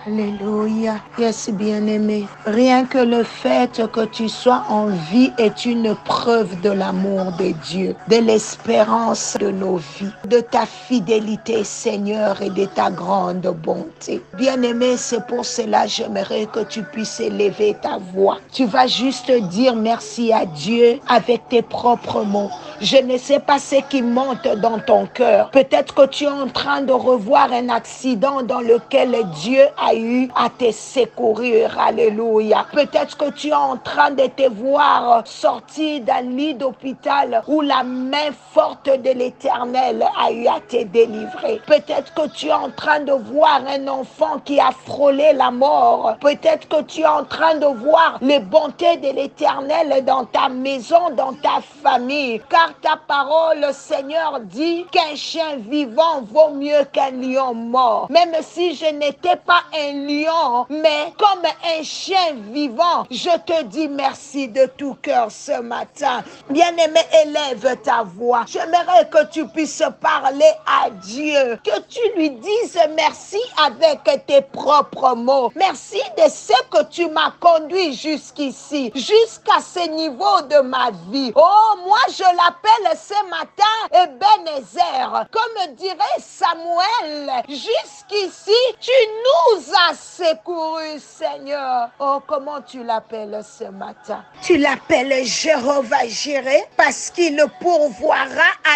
Alléluia. Yes, bien-aimé. Rien que le fait que tu sois en vie est une preuve de l'amour de Dieu, de l'espérance de nos vies, de ta fidélité, Seigneur, et de ta grande bonté. Bien-aimé, c'est pour cela j'aimerais que tu puisses élever ta voix. Tu vas juste dire merci à Dieu avec tes propres mots. Je ne sais pas ce qui monte dans ton cœur. Peut-être que tu es en train de revoir un accident dans lequel Dieu a eu à te secourir. Alléluia. Peut-être que tu es en train de te voir sortir d'un lit d'hôpital où la main forte de l'Éternel a eu à te délivrer. Peut-être que tu es en train de voir un enfant qui a frôlé la mort. Peut-être que tu es en train de voir les bontés de l'Éternel dans ta maison, dans ta famille. Car ta parole, Seigneur, dit qu'un chien vivant vaut mieux qu'un lion mort. Même si je n'étais pas un lion, mais comme un chien vivant, je te dis merci de tout cœur ce matin. Bien-aimé, élève ta voix. J'aimerais que tu puisses parler à Dieu, que tu lui dises merci avec tes propres mots. Merci de ce que tu m'as conduit jusqu'ici, jusqu'à ce niveau de ma vie. Oh, moi je l'appelle ce matin Ebenezer. Comme dirait Samuel, jusqu'ici tu nous as secourus, Seigneur. Oh, comment tu l'appelles ce matin? Tu l'appelles Jéhovah Jireh parce qu'il pourvoira.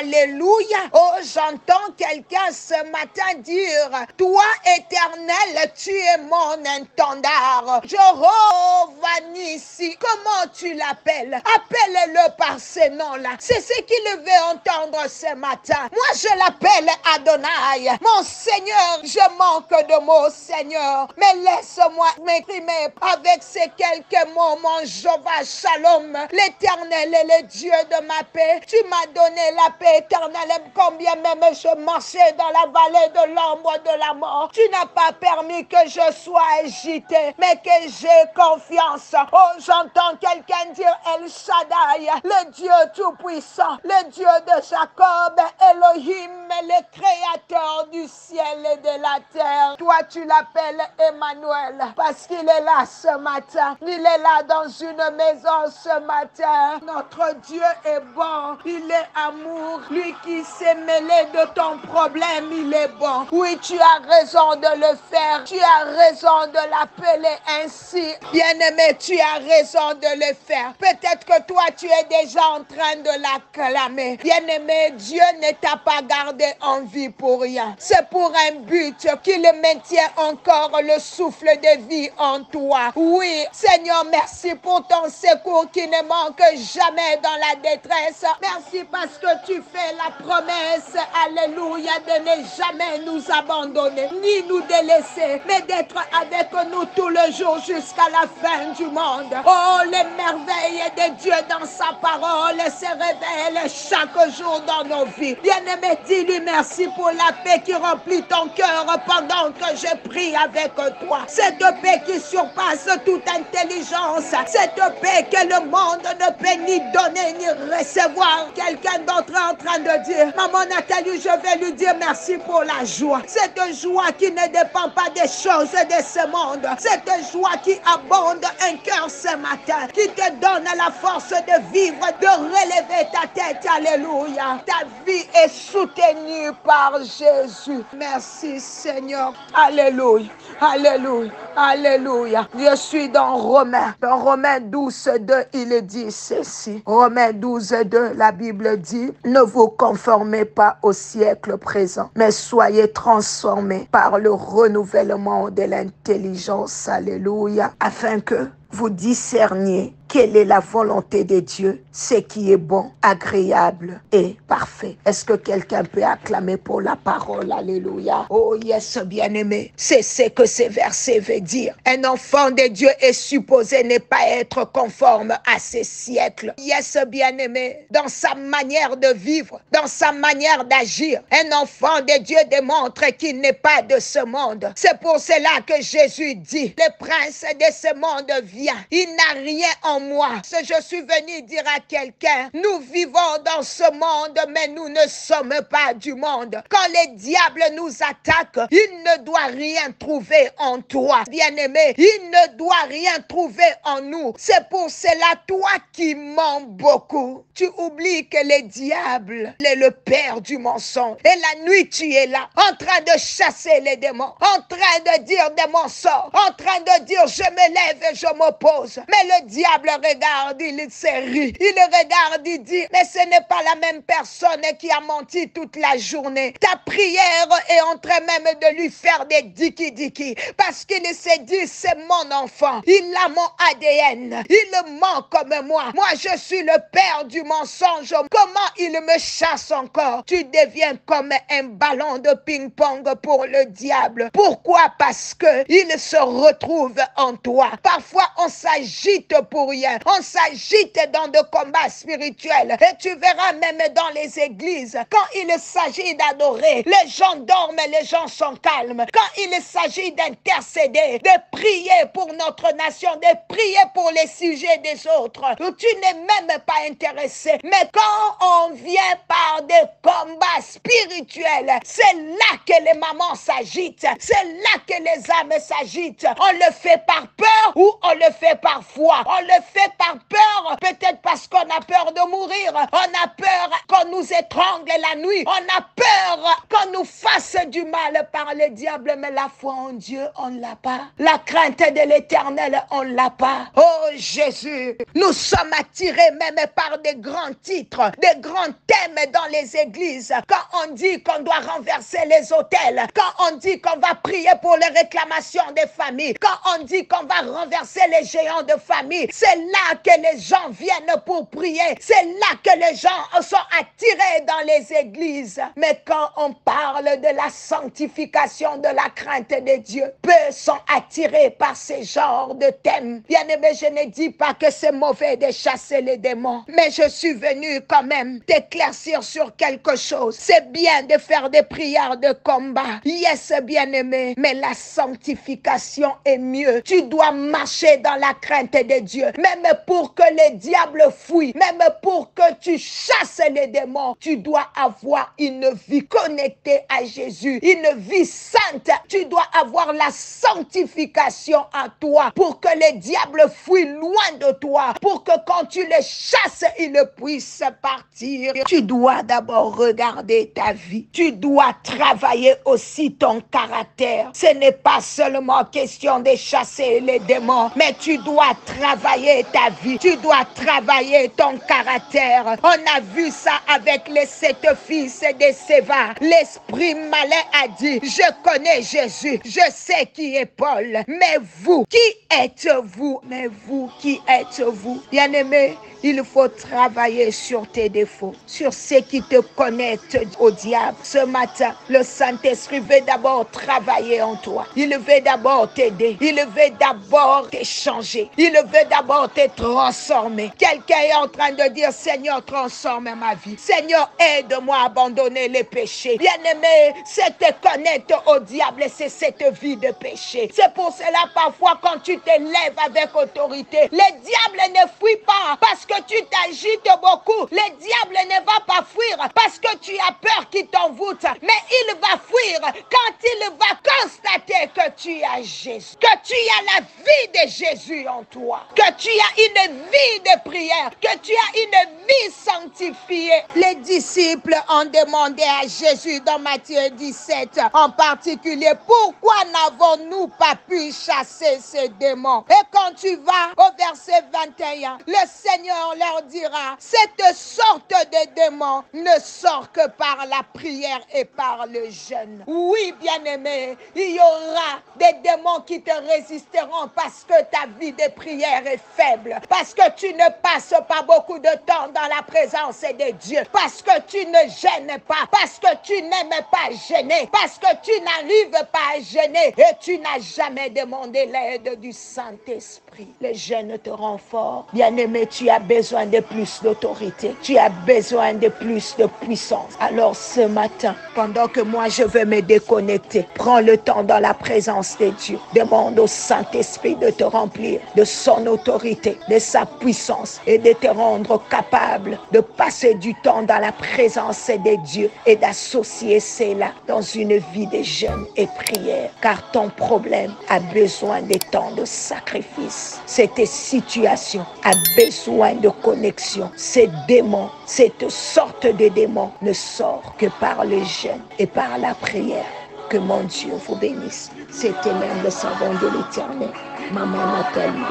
Alléluia. Oh, j'entends quelqu'un ce matin dire, toi éternel, tu es mon intendard. Jéhovah Nissi, comment tu l'appelles? Appelle-le par ce nom-là. C'est ce qu'il veut entendre ce matin. Moi, je l'appelle Adonai. Mon Seigneur, je manque de mots, Seigneur. Mais laisse-moi m'exprimer avec ces quelques mots, mon Jéhovah Shalom. L'Éternel est le Dieu de ma paix. Tu m'as donné la paix éternelle, combien même je marchais dans la vallée de l'ombre de la mort. Tu n'as pas permis que je sois agité, mais que j'ai confiance. Oh, j'entends quelqu'un dire El Shaddai, le Dieu tout-puissant, le Dieu de Jacob, Elohim, le créateur du ciel et de la terre. Toi, tu l'appelles Emmanuel parce qu'il est là ce matin. Il est là dans une maison ce matin. Notre Dieu est bon. Il est amour. Lui qui s'est mêlé de ton problème, il est bon. Oui, tu as raison de le faire. Tu as raison de l'appeler ainsi. Bien-aimé, tu as raison de le faire. Peut-être que toi, tu es déjà en train de l'acclamer. Bien-aimé, Dieu ne t'a pas gardé en vie pour rien. C'est pour un but qu'il maintient encore le souffle de vie en toi. Oui, Seigneur, merci pour ton secours qui ne manque jamais dans la détresse. Merci parce que tu fais la promesse, alléluia, de ne jamais nous abandonner, ni nous délaisser, mais d'être avec nous tout le jour jusqu'à la fin du monde. Oh, les merveilles de Dieu dans sa parole se révèlent chaque jour dans nos vies. Bien-aimé, dis-lui merci pour la paix qui remplit ton cœur pendant que je prie avec toi. Cette paix qui surpasse toute intelligence. Cette paix que le monde ne peut ni donner ni recevoir. Quelqu'un d'autre est en train de dire, maman Nathalie, je vais lui dire merci pour la joie. Cette joie qui ne dépend pas des choses de ce monde. Cette joie qui abonde un cœur ce matin. Qui te donne la force de vivre, de relever ta tête. Alléluia. Ta vie est soutenue par Jésus. Merci Seigneur. Alléluia. Alléluia. Alléluia. Je suis dans Romains. Dans Romains 12, 2, il dit ceci. Romains 12, 2, la Bible dit, ne vous conformez pas au siècle présent, mais soyez transformés par le renouvellement de l'intelligence. Alléluia. Afin que vous discerniez quelle est la volonté de Dieu, ce qui est bon, agréable et parfait. Est-ce que quelqu'un peut acclamer pour la parole? Alléluia. Oh yes, bien-aimé. C'est ce que ces versets veulent dire. Un enfant de Dieu est supposé ne pas être conforme à ces siècles. Yes, bien-aimé. Dans sa manière de vivre, dans sa manière d'agir, un enfant de Dieu démontre qu'il n'est pas de ce monde. C'est pour cela que Jésus dit, le prince de ce monde vient. Il n'a rien en moi. Ce je suis venu dire à quelqu'un. Nous vivons dans ce monde, mais nous ne sommes pas du monde. Quand les diables nous attaquent, il ne doit rien trouver en toi, bien-aimé. Il ne doit rien trouver en nous. C'est pour cela, toi qui mens beaucoup, tu oublies que le diable est le père du mensonge. Et la nuit, tu es là, en train de chasser les démons, en train de dire des mensonges, en train de dire je me lève et je m'oppose. Mais le diable regarde, il se rit. Il regarde, il dit, mais ce n'est pas la même personne qui a menti toute la journée. Ta prière est en train même de lui faire des diki-diki. Parce qu'il s'est dit, c'est mon enfant. Il a mon ADN. Il ment comme moi. Moi, je suis le père du mensonge. Comment il me chasse encore? Tu deviens comme un ballon de ping-pong pour le diable. Pourquoi? Parce que il se retrouve en toi. Parfois, on s'agite pour rien. On s'agite dans de combats spirituels. Et tu verras même dans les églises, quand il s'agit d'adorer, les gens dorment, les gens sont calmes. Quand il s'agit d'intercéder, de prier pour notre nation, de prier pour les sujets des autres, tu n'es même pas intéressé. Mais quand on vient par des combats spirituels, c'est là que les mamans s'agitent. C'est là que les âmes s'agitent. On le fait par peur ou on le fait par foi. On le fait par peur, peut-être parce qu'on a peur de mourir. On a peur qu'on nous étrangle la nuit. On a peur qu'on nous fasse du mal par le diable. Mais la foi en Dieu, on ne l'a pas. La crainte de l'Éternel, on ne l'a pas. Oh Jésus, nous sommes attirés même par des grands titres, des grands thèmes dans les églises. Quand on dit qu'on doit renverser les autels, quand on dit qu'on va prier pour les réclamations des familles, quand on dit qu'on va renverser les géants de famille, c'est là que les gens viennent pour prier. C'est là que les gens sont attirés dans les églises. Mais quand on parle de la sanctification, de la crainte de Dieu, peu sont attirés par ces genres de thèmes. Bien-aimé, je ne dis pas que c'est mauvais de chasser les démons, mais je suis venu quand même t'éclaircir sur quelque chose. C'est bien de faire des prières de combat. Yes, bien-aimé, mais la sanctification est mieux. Tu dois marcher dans la crainte de Dieu. Même pour que les diables fuient, même pour que tu chasses les démons, tu dois avoir une vie connectée à Jésus, une vie sainte. Tu dois avoir la sanctification en toi pour que les diables fuient loin de toi, pour que quand tu les chasses, ils puissent partir. Tu dois d'abord regarder ta vie. Tu dois travailler aussi ton caractère. Ce n'est pas seulement question de chasser les démons, mais tu dois travailler ta vie. Tu dois travailler ton caractère. On a vu ça avec les 7 fils de Séva. L'esprit malin a dit, je connais Jésus, je sais qui est Paul, mais vous, qui êtes-vous? Mais vous, qui êtes-vous? Bien-aimé, il faut travailler sur tes défauts, sur ce qui te connecte au diable. Ce matin, le Saint-Esprit veut d'abord travailler en toi. Il veut d'abord t'aider. Il veut d'abord t'échanger. Il veut d'abord te transformer. Quelqu'un est en train de dire, Seigneur, transforme ma vie. Seigneur, aide-moi à abandonner les péchés. Bien-aimé, c'est te connecter au diable, c'est cette vie de péché. C'est pour cela, parfois, quand tu te lèves avec autorité, le diable ne fuit pas parce que tu t'agites beaucoup. Le diable ne va pas fuir parce que tu as peur qu'il t'envoûte. Mais il va fuir quand il va constater que tu as Jésus, que tu as la vie de Jésus en toi, que tu as une vie de prière, que tu as une vie sanctifiée. Les disciples ont demandé à Jésus dans Matthieu 17 en particulier, pourquoi n'avons-nous pas pu chasser ces démons? Et quand tu vas au verset 21, le Seigneur leur dira, cette sorte de démons ne sort que par la prière et par le jeûne. Oui, bien-aimé, il y aura des démons qui te résisteront parce que ta vie de prière est faible, parce que tu ne passes pas beaucoup de temps dans la présence de Dieu, parce que tu ne gênes pas, parce que tu n'aimes pas gêner, parce que tu n'arrives pas à gêner et tu n'as jamais demandé l'aide du Saint-Esprit. Le jeûne te rend fort. Bien-aimé, tu as besoin de plus d'autorité. Tu as besoin de plus de puissance. Alors ce matin, pendant que moi je vais me déconnecter, prends le temps dans la présence de Dieu. Demande au Saint-Esprit de te remplir de son autorité, de sa puissance et de te rendre capable de passer du temps dans la présence de Dieu et d'associer cela dans une vie de jeûne et prière. Car ton problème a besoin de temps de sacrifice. Cette situation a besoin de connexion. Ces démons, cette sorte de démon ne sort que par le jeûne et par la prière. Que mon Dieu vous bénisse. C'était l'un des servants de l'Éternel. Maman Nathalie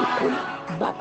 Baba.